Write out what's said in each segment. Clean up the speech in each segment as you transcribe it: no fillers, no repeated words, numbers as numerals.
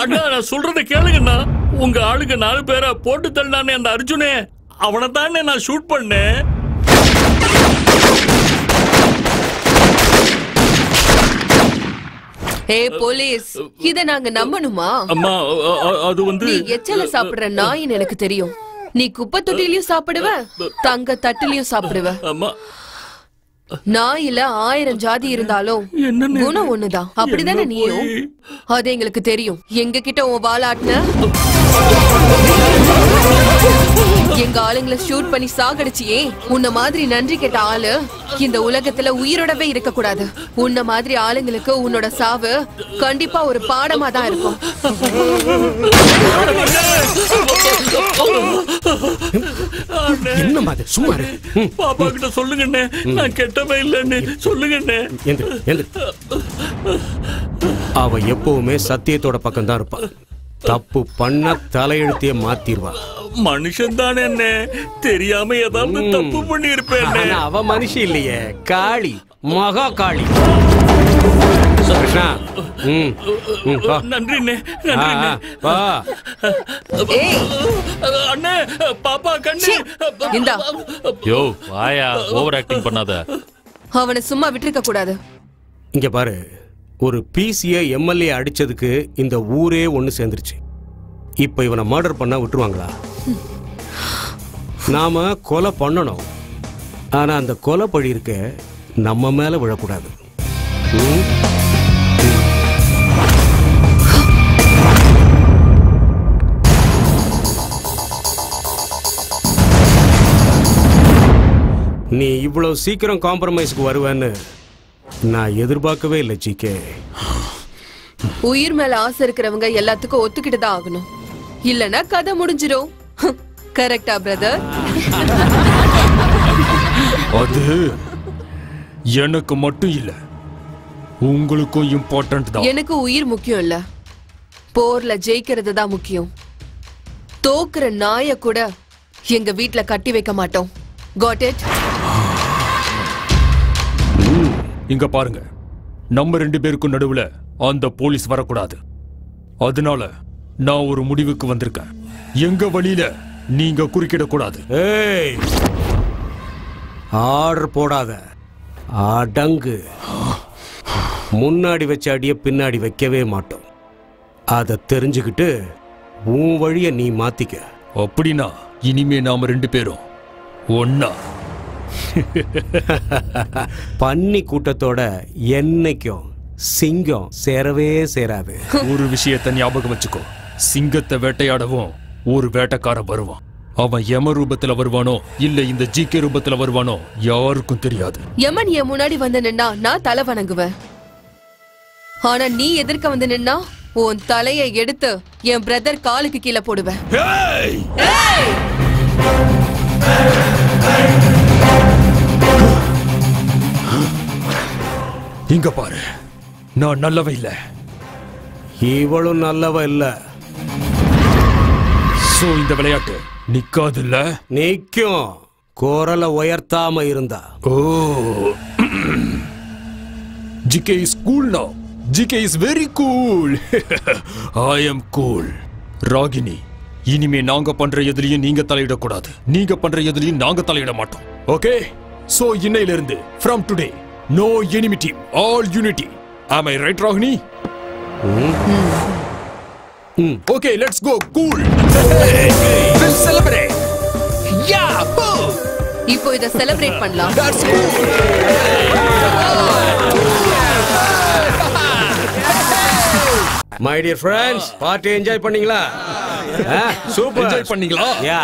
அண்ணா நான் சொல்றத கேளுங்கண்ணா. உங்க ஆளுங்க 4 பேரை போட்டு தள்ளானே அந்த அர்ஜுனே, அவனை தானே நான் ஷூட் பண்ணேன். ஏய் போலீஸ், இத நாங்க நம்பணுமா? அம்மா அது வந்து நீ எச்சல சாப்பிடுற நாயின் எனக்கு தெரியும். நீ குப்பை தொட்டிலையும் சாப்பிடுவ, தங்க தட்டுலயும் சாப்பிடுவ. அம்மா நாயில 1000 ஜாதி இருந்தாலும் குணம் ஒண்ணுதான். அப்படிதானே நீயும்? அது எங்களுக்கு தெரியும். எங்க கிட்ட உன் வாலாட்டின எங்க ஆளுங்களை ஷூட் பண்ணி சாகடிச்சியே. உன்ன மாதிரி நன்றி கேட்ட ஆளு இந்த உலகத்துல உயிரோடவே இருக்க கூடாது. உன்ன மாதிரி ஆளுங்களுக்கு உன்னோட சாவு கண்டிப்பா ஒரு பாடமா தான் இருக்கும். என்ன மாதிரி சும்மா பாப்பா கிட்ட சொல்லுங்கண்ணே, நான் கெட்டவே இல்லைன்னு சொல்லுங்கண்ணே. அவ எப்பவுமே சத்தியத்தோட பக்கம் தான் இருப்பா. தப்பு பண்ண தலையெழுத்தையே மாத்திருவா. மனுஷன் தானே என்ன, தெரியாம ஏதாவது தப்பு பண்ணி இருப்பேன். அவ மனுஷி இல்லையே, காளி, மகா காளி. நன்றிண்ணே. அண்ணே பாப்பா கண்ணு இந்தா. யோ வாயா, ஓவர் ஆக்டிங் பண்ணாத. அவனை சும்மா விட்டுருக்க கூடாது. இங்க பாரு, ஒரு பிசிய எம்எல்ஏ அடிச்சதுக்கு இந்த ஊரே ஒண்ணு சேர்ந்துருச்சு. இப்ப இவனை மர்டர் பண்ணா விட்டுருவாங்களா? நாம கொலை பண்ணணும், ஆனா அந்த கொலை பழி இருக்க நம்ம மேல விழக்கூடாது. நீ இவ்வளவு சீக்கிரம் காம்ப்ரமைஸ்க்கு வருவேன்னு நான் எதிர்பார்க்கவே இல்லை ஜிகே. உயிர் மேல ஆசை இருக்கிறவங்க எல்லாத்துக்கும் ஒத்துக்கிட்டு தான் ஆகணும், இல்லனா கதை முடிஞ்சிரும். கரெக்டா பிரதர்? அது எனக்கு மட்டும் இல்ல, உங்களுக்கும் இம்பார்ட்டன்ட் தான். எனக்கு உயிர் முக்கியம் இல்ல, போர்ல ஜெயிக்கிறது தான் முக்கியம். தோக்குற நாய கூட எங்க வீட்ல கட்டி வைக்க மாட்டோம். Got it? இங்க பாருங்க, நம்ம 2 பேருக்கும் நடுவுல அந்த போலீஸ் வரக்கூடாது. அதனால நான் ஒரு முடிவுக்கு வந்திருக்கேன். எங்க வழியில நீங்க குறுக்கிடக்கூடாது. ஆர்டர் போடாத, அடங்கு. முன்னாடி வச்ச அடிய பின்னாடி வைக்கவே மாட்டோம். அத தெரிஞ்சுக்கிட்டு உன் வழிய நீ மாத்திக்க. அப்படின்னா இனிமே நாம 2 பேரும் ஒன்னா. பன்னி கூட்டத்தோட என்னைக்கும் சிங்கம் சேரவே சேராது. ஒரு விஷயத்தை ஞாபகம் வச்சுக்கோ, சிங்கத்தை வேட்டையாடவும் ஒரு வேட்டைக்காரன் வருவான். அவன் யம ரூபத்துல வருவானோ இல்ல இந்த ஜிகே ரூபத்துல வருவானோ யாருக்கும் தெரியாது. யமன் என் முன்னாடி வந்து நின்னா நான் தலை வணங்குவேன். ஆனா நீ எதிர்க்க வந்து நின்னா உன் தலையை எடுத்து என் பிரதர் காலுக்கு கீழே போடுவேன். இங்க பாரு, நான் நல்லவ இல்ல, இவளும் நல்லவ இல்ல. சோ இந்த விளையாட்டு நிக்காது இல்ல? நிக்கும், குரலை உயர்த்தாம இருந்தா. Oh, GK is cool now. GK is very cool. I am cool. Ragini, இனிமே நாங்க பண்ற எதுலயும் நீங்க தலையிடக்கூடாது, நீங்க பண்ற எதுலயும் நாங்க தலையிட மாட்டோம். ஓகே? சோ இன்னையில இருந்து from today no enmity, all unity. Am I right, Ragini? Okay, let's go. Cool. Let's celebrate. Yeah, boo. இப்போ இத செலிப்ரேட் பண்ணலாம். That's cool. My dear friends, party enjoy பண்ணீங்களா? சூப்பர். என்ஜாய் பண்ணீங்களா? யா.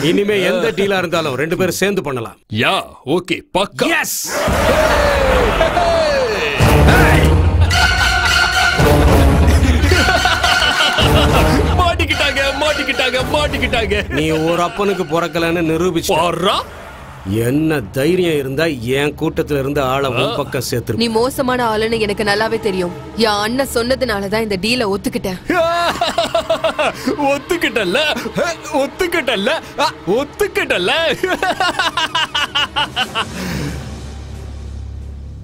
இனிமே எந்த டீலா இருந்தாலும் 2 பேரும் சேர்ந்து பண்ணலாம். யா, ஓகே, பக்கா. எஸ். மாட்டிக்கிட்டாங்க, மாட்டிக்கிட்டாங்க, மாட்டிக்கிட்டாங்க. நீ ஒரு அப்பனுக்கு பிறக்கலன்னு நிரூபிச்சு. பாரா, என்ன தைரியம் இருந்தா என் கூட்டத்துல இருந்து ஆளை உன் பக்கம் சேர்த்து. நீ மோசமான ஆளுன்னு எனக்கு நல்லாவே தெரியும். என் அண்ணன் சொன்னதுனாலதான் இந்த டீலை ஒத்துக்கிட்டேன். ஒத்துக்கிட்டல்ல, ஒத்துக்கிட்டல்ல, ஒத்துக்கிட்டல்ல.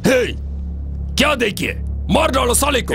हे, क्या देखिए? मार डालो साले को।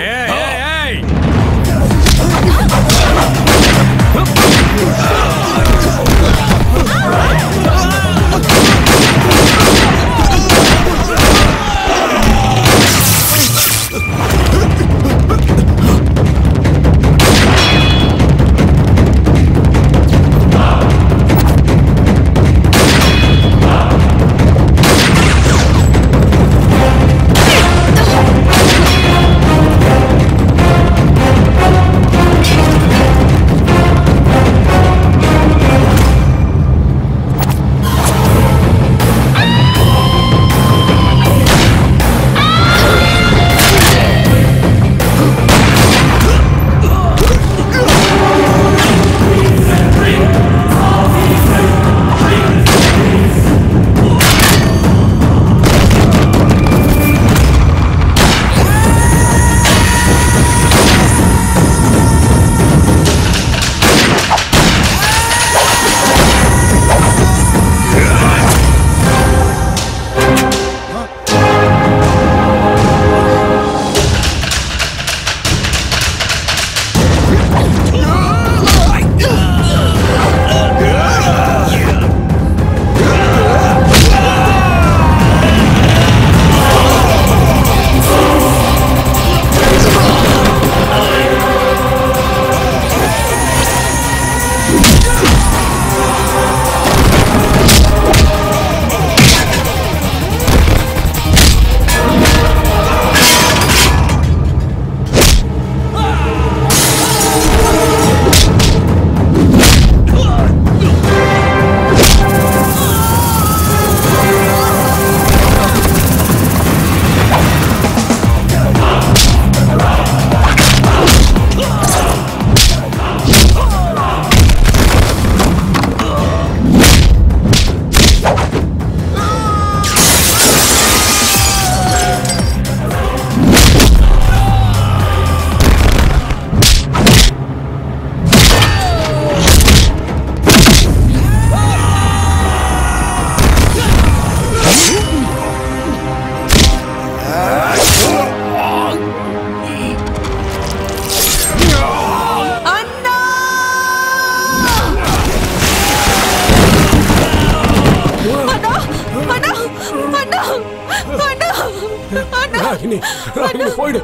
போயிடு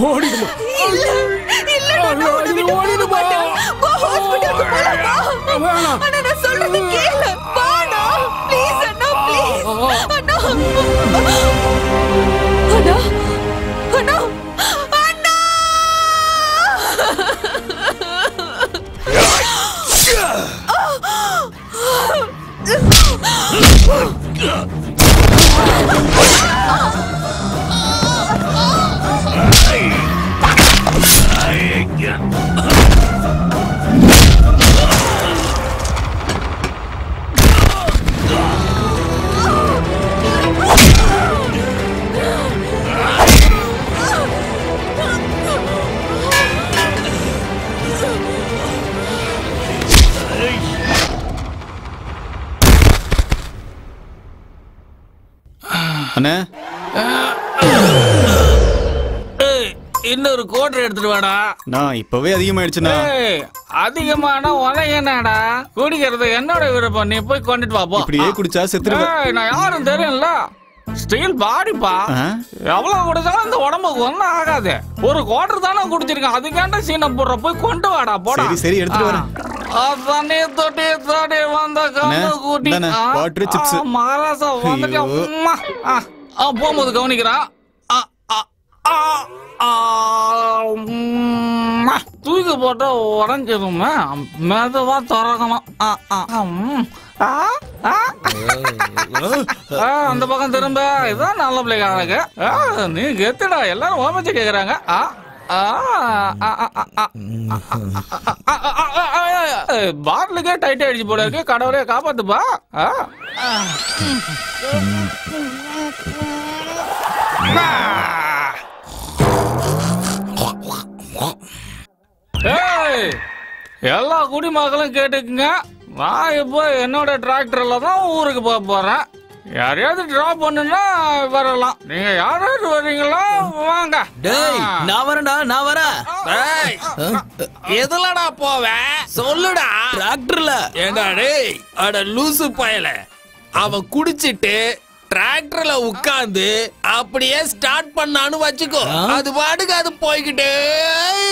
ஓடிடுமா அண்ணே இன்னொரு கோட்டர் எடுத்துட்டு வாடா. நான் இப்பவே அதிகமாயிடுச்சுண்ணா. அதிகமான உனக்கு என்னடா? குடிக்கிறது என்னோட விருப்பம், நீ போய் கொண்டுட்டு வா போ. இப்படியே குடிச்சா செத்துருவேன். நான் யாரும் தெரியும்ல, ஸ்டீல் பாடிப்பா. எவ்வளவு குடிச்சாலும் இந்த உடம்புக்கு ஒன்னும் ஆகாது. ஒரு கோட்டர் தானே குடிச்சிருக்கேன், அதுக்காண்ட சீனை போடுற, போய் கொண்டு வாடா போடா. சரி எடுத்துட்டு வரேன். அதானே தொட்டி தொட்டி வந்த கண்ணு கூட்டி மகாராசா வந்துட்டேன். போகும்போது கவனிக்கிறான். தூக்கி போட்டா உடஞ்சிருமே, மெதுவா திறக்கணும். அந்த பக்கம் திரும்ப, இதான் நல்ல பிள்ளைங்க. நீ கெத்துடா, எல்லாரும் ஓமச்சு கேக்குறாங்க. பாட்டிலுக்கே டைட் ஆயிடுச்சு போல இருக்கு, கடவுளே காப்பாத்துப்பா. எல்லா குடிமக்களும் கேட்டுக்குங்க, நான் இப்போ என்னோட டிராக்டர்ல தான் ஊருக்கு போக போறேன். யாரையாவது டிராப் பண்ணுனா வரலாம். நீங்க யாராவது வரீங்களா? வாங்க. டேய் நான் வரேன்டா, நான் வரேன். டேய் எதுலடா போவேன் சொல்லுடா. டிராக்டர்ல. ஏண்டா டேய் அட லூசு பயல, அவன் குடிச்சிட்டு டிராக்டர்ல உட்கார்ந்து அப்படியே ஸ்டார்ட் பண்ணான்னு வச்சுக்கோ, அது பாட்டுக்கு அது போய்கிட்டே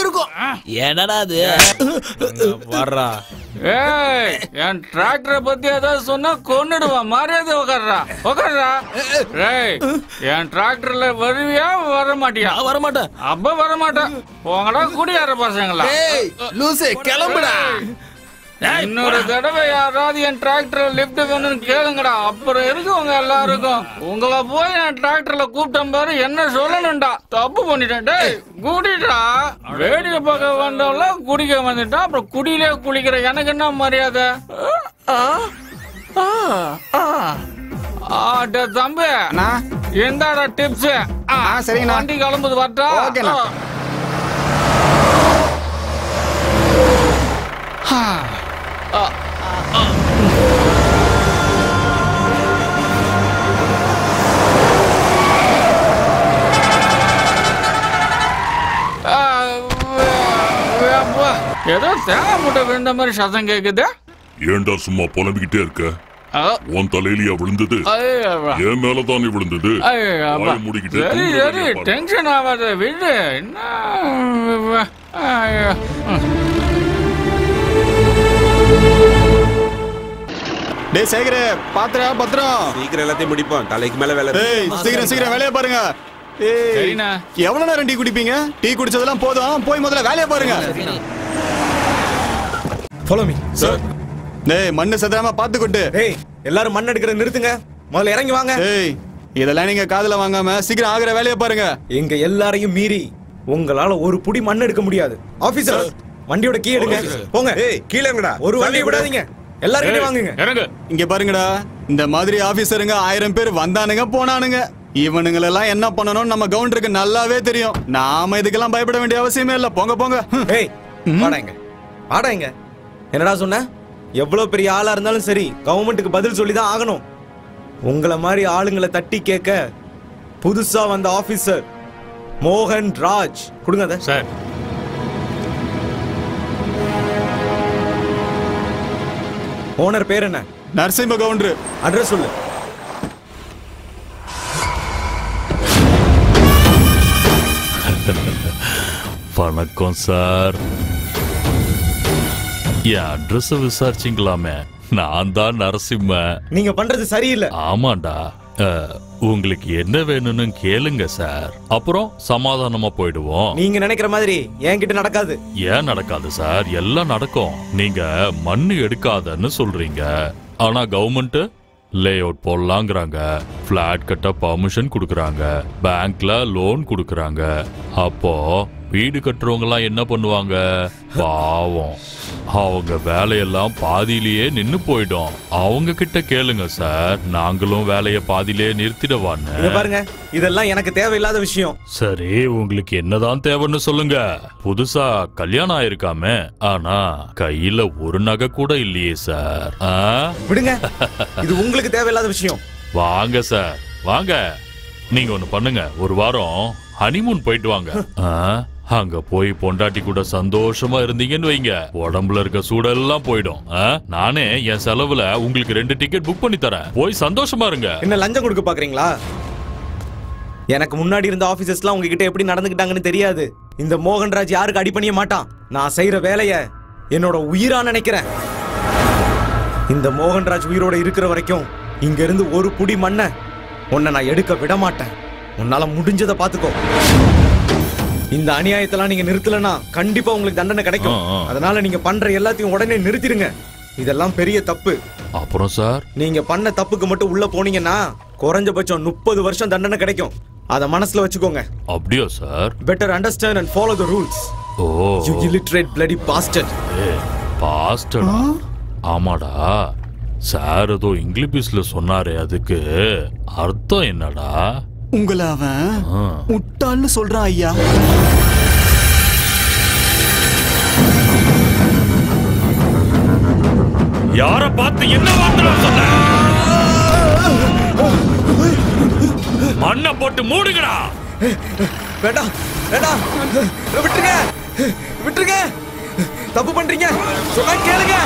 இருக்கும். என்னடா அது? வர்றா. ஏய் என் டிராக்டரை பத்தி ஏதாவது சொன்னா கொன்னுடுவான். மரியாதை உட்கார்றா, உட்கார்றா. ஏய் என் டிராக்டர்ல வருவியா வர மாட்டியா? வரமாட்டேன். அப்ப வரமாட்டேன். போங்கடா குடியார பசங்களா. ஏய் லூசு கிளம்புடா. இன்னொரு தடவை யாராவது என் டிராக்டர்ல லிப்ட் வேணும்னு கேளுங்கடா, அப்புறம் இருக்கு உங்க எல்லாருக்கும். உங்களை போய் என் டிராக்டர்ல கூப்பிட்டேன் பாரு, என்ன சொல்லணும்டா? தப்பு பண்ணிட்டேன். டேய் குடிடா. வேடிக்கை பார்க்க வந்தவங்கள குடிக்க வந்துட்டா, அப்புறம் குடியிலே குளிக்கிற எனக்கு என்ன மரியாதை? தம்பி எந்தாடா டிப்ஸ்? சரிங்கண்ணா. வண்டி கிளம்புது வரட்டா? ஓகேண்ணா. ஏதோ தேங்காய் மூட்டை விழுந்த மாதிரி சத்தம் கேக்குது. ஏண்டா சும்மா புலம்பிக்கிட்டே இருக்க? உன் தலையிலயா விழுந்தது? என் மேலதானே விழுந்தது. முடிக்கிட்டு சரி சரி டென்ஷன் ஆகாத விடு. என்ன டேய் சேகர பாத்திரா பத்திரம். சீக்கிரம் எல்லாத்தையும் முடிப்போம், தலைக்கு மேல வேலை. ஏய் சீக்கிரம் சீக்கிரம் வேலையை பாருங்க. ஏய் எவ்வளவு நேரம் டீ குடிப்பீங்க? டீ குடிச்சதெல்லாம் போதும், போய் முதல்ல வேலையை பாருங்க. Follow me sir. டேய் மண்ணு சதுராம பாத்து கொட்டு. ஏய் எல்லாரும் மண் எடுக்கிற நிறுத்துங்க, முதல்ல இறங்கி வாங்க. ஏய் இதெல்லாம் நீங்க காதுல வாங்காம சீக்கிரம் ஆகுற வேலையை பாருங்க. எங்க எல்லாரையும் மீறி உங்களால ஒரு புடி மண் எடுக்க முடியாது. ஆபீசர் வண்டியோட கீ எடுங்க, போங்க. ஏய் கீழ இறங்குடா, ஒரு வண்டியை விடாதீங்க, எல்லாரும் வாங்குங்க. இறங்கு. இங்க பாருங்கடா, இந்த மாதிரி ஆபீசருங்க 1000 பேர் வந்தானுங்க போனானுங்க. இவனுங்களெல்லாம் என்ன பண்ணணும்னு நம்ம கவுண்டருக்கு நல்லாவே தெரியும். நாம இதுக்கெல்லாம் பயப்பட வேண்டிய அவசியமே இல்ல. போங்க போங்க. ஏய் வாடாங்க வாடாங்க. என்னடா சொன்ன? எவ்வளவு பெரிய ஆளா இருந்தாலும் சரி கவர்மெண்ட்டுக்கு பதில் சொல்லிதான் ஆகணும். உங்களை மாதிரி ஆளுங்களை தட்டி கேட்க புதுசா வந்த ஆபீசர் மோகன் ராஜ் கொடுங்க சார். ஓனர் பேர் என்ன? நரசிம்ம கவுண்டர். அட்ரஸ் சொல்லு. வணக்கம் சார். என் அட்ரஸ் விசாரிச்சிங்களாமே? நான் தான் நரசிம்ம. நீங்க பண்றது சரியில்லை. ஆமாண்டா. உங்களுக்கு என்ன வேணும்னு கேளுங்க சார், அப்புறம் சமாதானமா போயிடுவோம். நீங்க நினைக்கிற மாதிரி என்கிட்ட நடக்காது. ஏன் நடக்காது சார்? எல்லாம் நடக்கும். நீங்க மண்ணு எடுக்காதன்னு சொல்றீங்க, ஆனா கவர்மெண்ட் லே அவுட் போடலாங்கிறாங்க, பிளாட் கட்ட பர்மிஷன் கொடுக்கறாங்க, பேங்க்ல லோன் கொடுக்கறாங்க. அப்போ வீடு கட்டுறவங்க எல்லாம் என்ன பண்ணுவாங்க? பாவம், அவங்க வேலையெல்லாம் பாதியிலேயே நின்னு போயிடும். அவங்க கிட்ட கேளுங்க சார், நாங்களும் வேலைய பாதியிலேயே நிறுத்திடுவான்னு. பாருங்க, இதெல்லாம் எனக்கு தேவையில்லாத விஷயம். சரி, உங்களுக்கு என்னதான் தேவைன்னு சொல்லுங்க. புதுசா கல்யாணம் ஆயிருக்காமே, ஆனா கையில ஒரு நகை கூட இல்லையே சார். விடுங்க, இது உங்களுக்கு தேவையில்லாத விஷயம். வாங்க சார் வாங்க. நீங்க ஒண்ணு பண்ணுங்க, ஒரு வாரம் ஹனிமூன் போயிட்டு வாங்க. அங்க போய் பொண்டாட்டி கூட சந்தோஷமா இருந்தீங்கன்னு வைங்க, உடம்புல இருக்க சூடெல்லாம் போயிடும். நானே என் செலவுல உங்களுக்கு 2 டிக்கெட் புக் பண்ணி தரேன், போய் சந்தோஷமா இருங்க. என்ன லஞ்சம் கொடுக்க பாக்குறீங்களா? எனக்கு முன்னாடி இருந்த ஆபீசர்ஸ்லாம் உங்ககிட்ட எப்படி நடந்துக்கிட்டாங்கன்னு தெரியாது. இந்த மோகன்ராஜ் யாருக்கு அடிபணிய மாட்டான். நான் செய்யற வேலைய என்னோட உயிரா நினைக்கிறேன். இந்த மோகன்ராஜ் உயிரோட இருக்கிற வரைக்கும் இங்க இருந்து ஒரு புடி மண்ண உன்னை நான் எடுக்க விட மாட்டேன். உன்னால முடிஞ்சதை பாத்துக்கோ. இந்த அநியாயத்தெல்லாம் நீங்க நிறுத்தலனா கண்டிப்பா உங்களுக்கு தண்டனை கிடைக்கும். அதனால நீங்க பண்ற எல்லாத்தையும் உடனே நிறுத்திடுங்க. இதெல்லாம் பெரிய தப்பு. அப்புறம் சார், நீங்க பண்ண தப்புக்கு மட்டும் உள்ள போனீங்கன்னா குறைஞ்சபட்சம் 30 வருஷம் தண்டனை கிடைக்கும். அத மனசுல வச்சுக்கோங்க. அப்படியே sir? Better understand and follow the rules. Oh, you illiterate bloody bastard. Bastard. ஆமாடா, சார் ஏதோ இங்கிலீஷ்ல சொன்னாரே, அதுக்கு அர்த்தம் என்னடா? உங்களை அவன் முட்டாள்னு சொல்றான் ஐயா. யார பார்த்து என்ன வார்த்தை சொன்ன? மண்ணை போட்டு மூடுங்கடா. வேண்டாம் வேண்டாம், விட்டுருங்க விட்டுருங்க, தப்பு பண்றீங்க, சொன்னா கேளுங்க.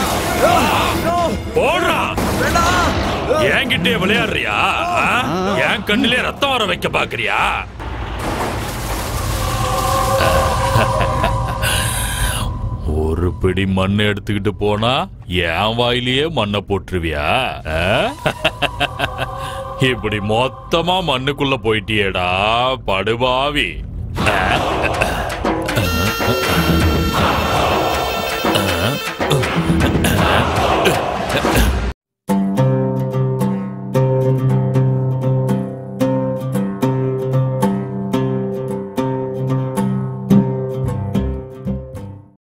போடுறா. வேண்டாம். என்கிட்டே விளையாடுறியா? என் கண்ணிலே ரத்தம் வர வைக்க பாக்குறியா? ஒரு பிடி மண்ணை எடுத்துக்கிட்டு போனா என் வாயிலேயே மண்ணை போட்டுருவியா? இப்படி மொத்தமா மண்ணுக்குள்ள போயிட்டியேடா படுபாவி.